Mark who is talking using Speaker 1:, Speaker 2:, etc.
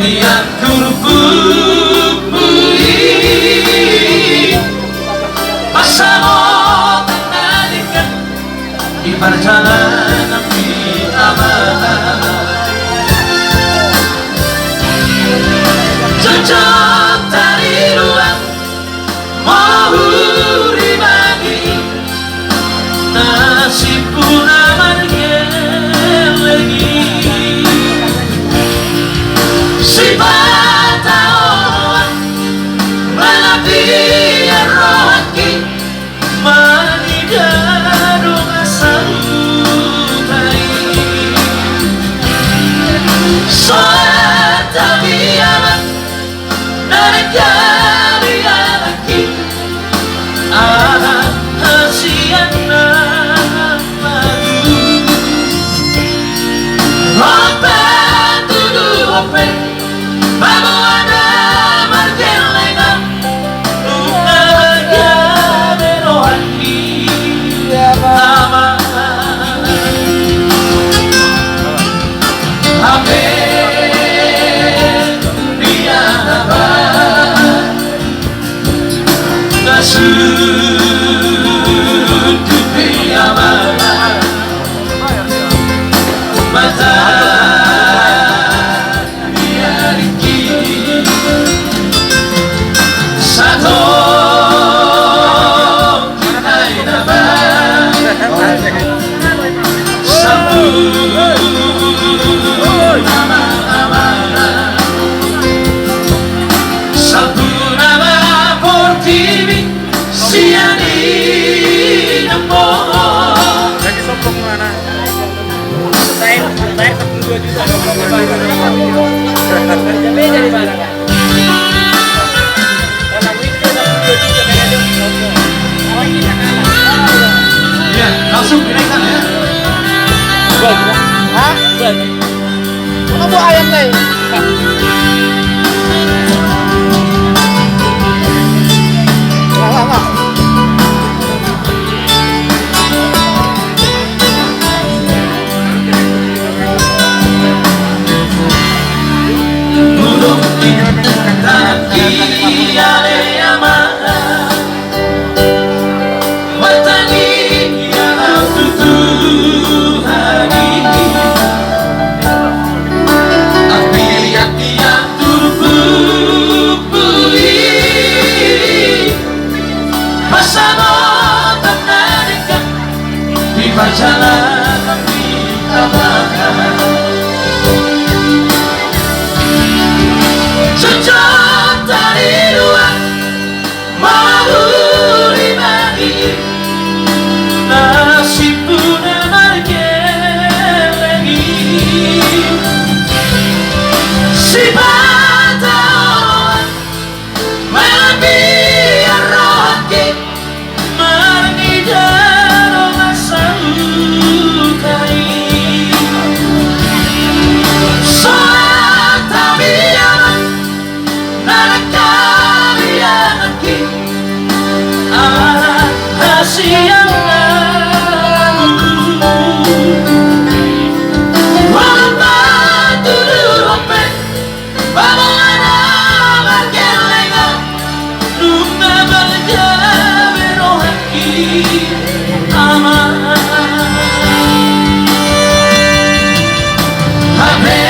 Speaker 1: Tiap kurupui Pasang tanganikan di perjalanan kita cocok dari luar mahuri bagi nasib pun aman lagi si bataon melatih rohaki manidarong asal utai soal tabiaman dari kalianaki anak hasian namadu open tuduh open Bago ada margelengan Luka gabero hati Ama Ape Dia dapat Nasud Tupi aman Mata
Speaker 2: dari mana kan? Dalam itu 62 juta kayak dia awal kita kalah.
Speaker 1: Ya, langsung dinaikkan ya.
Speaker 2: Hah? Mana buah ayam nih? Enggak.
Speaker 1: Perjalanan kita bakal cocok dari luar mahuri bagi nasib pun lagi si bataon melebihi rohaki manidarong asal siang lalu walaupun tuduh open bagaimana bergelengan luka berjabero haki aman Amin